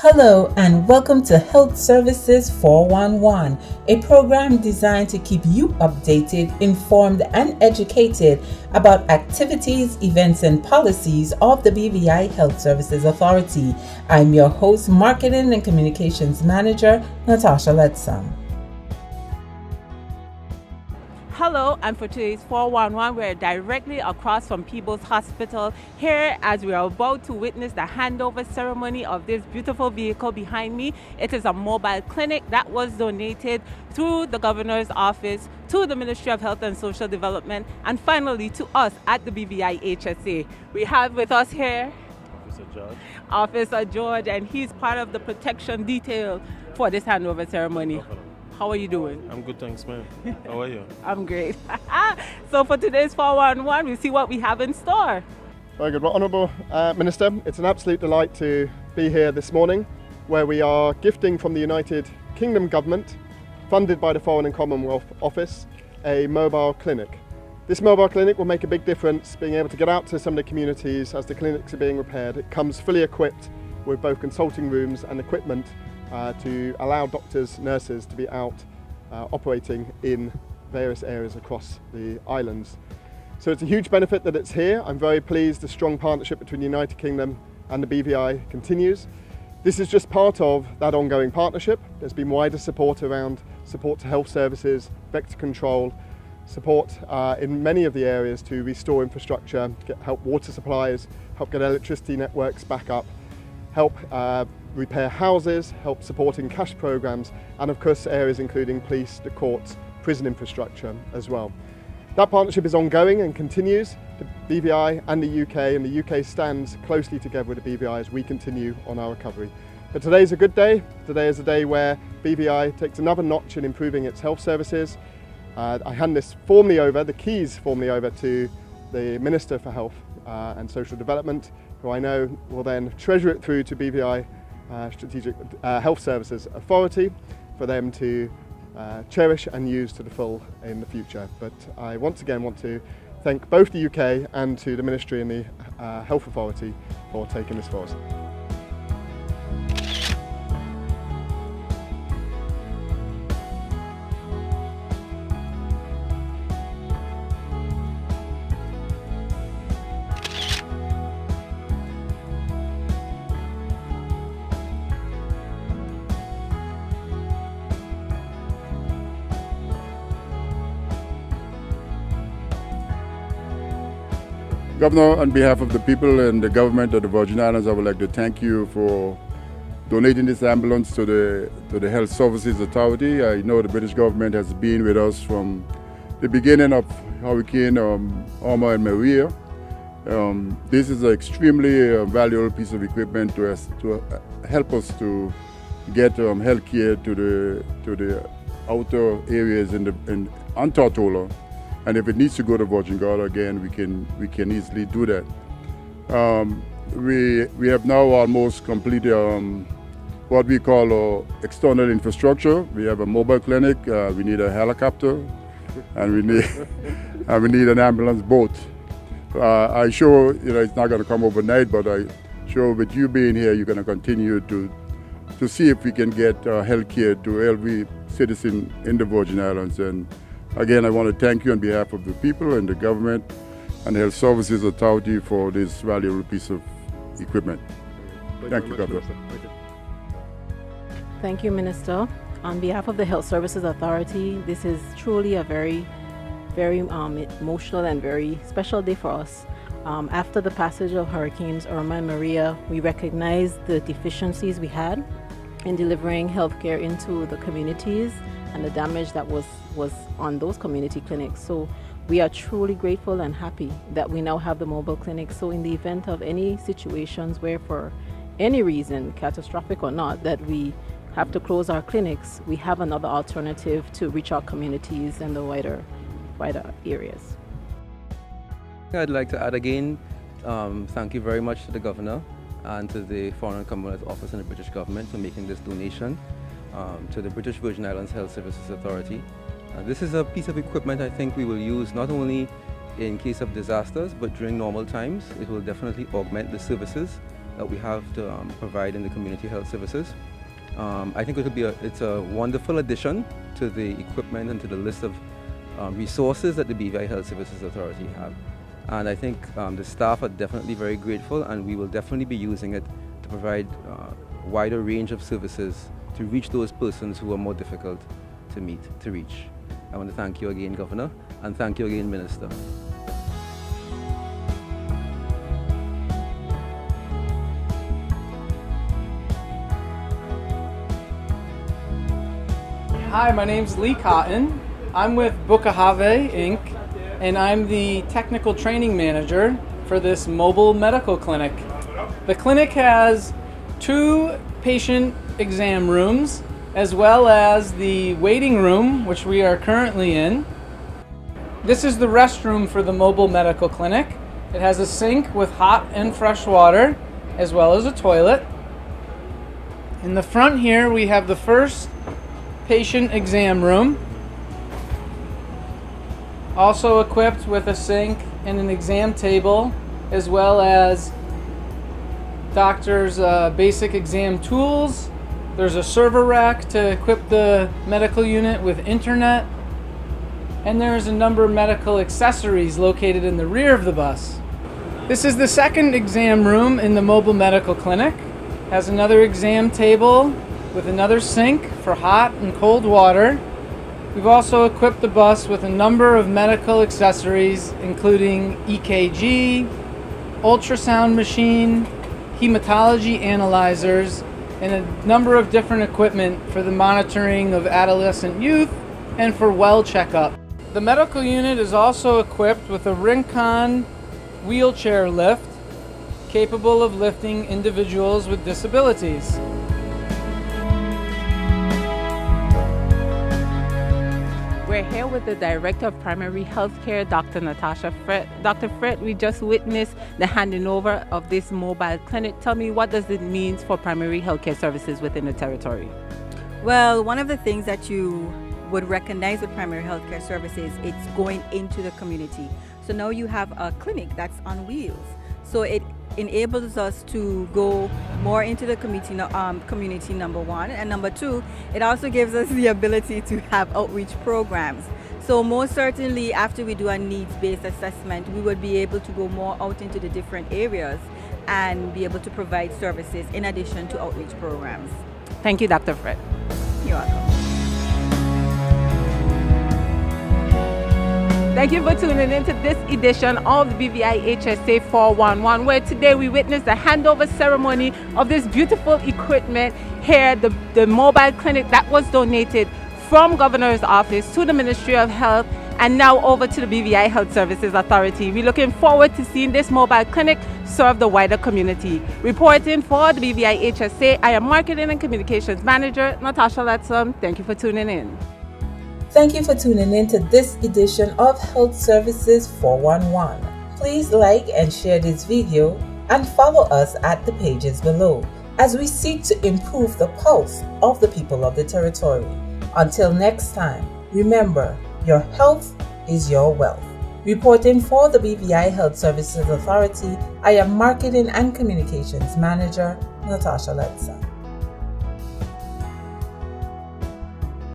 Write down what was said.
Hello and welcome to Health Services 411, a program designed to keep you updated, informed, and educated about activities, events, and policies of the BVI Health Services Authority. I'm your host, Marketing and Communications Manager, Natasha Letzam. Hello, and for today's 411, we're directly across from Peebles Hospital here as we are about to witness the handover ceremony of this beautiful vehicle behind me. It is a mobile clinic that was donated through the Governor's Office to the Ministry of Health and Social Development and finally to us at the BVI HSA. We have with us here Officer George, and he's part of the protection detail for this handover ceremony. How are you doing? I'm good, thanks, ma'am. How are you? I'm great. So for today's 411, we see what we have in store. Very good. Well, Honourable Minister, it's an absolute delight to be here this morning where we are gifting from the United Kingdom Government, funded by the Foreign and Commonwealth Office, a mobile clinic. This mobile clinic will make a big difference being able to get out to some of the communities as the clinics are being repaired. It comes fully equipped with both consulting rooms and equipment to allow doctors, nurses to be out operating in various areas across the islands. So it's a huge benefit that it's here. I'm very pleased the strong partnership between the United Kingdom and the BVI continues. This is just part of that ongoing partnership. There's been wider support around support to health services, vector control, support in many of the areas to restore infrastructure, help water supplies, help get electricity networks back up, help repair houses, help supporting cash programs, and of course areas including police, the courts, prison infrastructure as well. That partnership is ongoing and continues. The BVI and the UK stands closely together with the BVI as we continue on our recovery. But today's a good day. Today is a day where BVI takes another notch in improving its health services. I hand this the keys formally over to the Minister for Health and Social Development, who I know will then treasure it through to BVI Strategic Health Services Authority for them to cherish and use to the full in the future. But I once again want to thank both the UK and to the Ministry and the Health Authority for taking this for us. Governor, on behalf of the people and the government of the Virgin Islands, I would like to thank you for donating this ambulance to the Health Services Authority. I know the British government has been with us from the beginning of Hurricane Irma and Maria. This is an extremely valuable piece of equipment to help us to get health care to the outer areas on Tortola. And if it needs to go to Virgin Gorda again, we can easily do that. We have now almost completed what we call external infrastructure. We have a mobile clinic. We need a helicopter, and we need an ambulance boat. I sure it's not going to come overnight, but I sure with you being here, you're going to continue to see if we can get health care to every citizen in the Virgin Islands. And again, I want to thank you on behalf of the people and the government and the Health Services Authority for this valuable piece of equipment. Thank you, Governor. Thank you, Minister. On behalf of the Health Services Authority, this is truly a very, very emotional and very special day for us. After the passage of Hurricanes Irma and Maria, we recognized the deficiencies we had in delivering healthcare into the communities and the damage that was on those community clinics. So we are truly grateful and happy that we now have the mobile clinic. So in the event of any situations where for any reason, catastrophic or not, that we have to close our clinics, we have another alternative to reach our communities and the wider areas. I'd like to add again, thank you very much to the Governor and to the Foreign and Commonwealth Office and the British government for making this donation to the British Virgin Islands Health Services Authority. This is a piece of equipment I think we will use not only in case of disasters, but during normal times. It will definitely augment the services that we have to provide in the community health services. I think it's a wonderful addition to the equipment and to the list of resources that the BVI Health Services Authority have. And I think the staff are definitely very grateful, and we will definitely be using it to provide a wider range of services to reach those persons who are more difficult to reach. I want to thank you again, Governor, and thank you again, Minister. Hi, my name's Lee Cotton. I'm with Bukahave Inc., and I'm the Technical Training Manager for this mobile medical clinic. The clinic has 2 patient exam rooms, as well as the waiting room, which we are currently in. This is the restroom for the mobile medical clinic. It has a sink with hot and fresh water, as well as a toilet. In the front here, we have the first patient exam room, also equipped with a sink and an exam table, as well as doctor's basic exam tools. There's a server rack to equip the medical unit with internet, and there's a number of medical accessories located in the rear of the bus. This is the second exam room in the mobile medical clinic. It has another exam table with another sink for hot and cold water. We've also equipped the bus with a number of medical accessories, including EKG, ultrasound machine, hematology analyzers, and a number of different equipment for the monitoring of adolescent youth and for well checkup. The medical unit is also equipped with a Rincon wheelchair lift capable of lifting individuals with disabilities. We're here with the Director of Primary Healthcare, Dr. Natasha Fred. Dr. Fred, we just witnessed the handing over of this mobile clinic. Tell me, what does it mean for primary healthcare services within the territory? Well, one of the things that you would recognize with primary healthcare services, it's going into the community. So now you have a clinic that's on wheels. So it enables us to go more into the community, number one, and number two, it also gives us the ability to have outreach programs. So most certainly after we do a needs-based assessment, we would be able to go more out into the different areas and be able to provide services in addition to outreach programs. Thank you, Dr. Fred. You're welcome. Thank you for tuning into this edition of the BVI HSA 411, where today we witnessed the handover ceremony of this beautiful equipment here, the mobile clinic that was donated from Governor's office to the Ministry of Health and now over to the BVI Health Services Authority. We're looking forward to seeing this mobile clinic serve the wider community. Reporting for the BVI HSA, I am Marketing and Communications Manager Natasha Letson. Thank you for tuning in. Thank you for tuning in to this edition of Health Services 411. Please like and share this video and follow us at the pages below as we seek to improve the pulse of the people of the territory. Until next time, remember, your health is your wealth. Reporting for the BVI Health Services Authority, I am Marketing and Communications Manager Natasha Letson.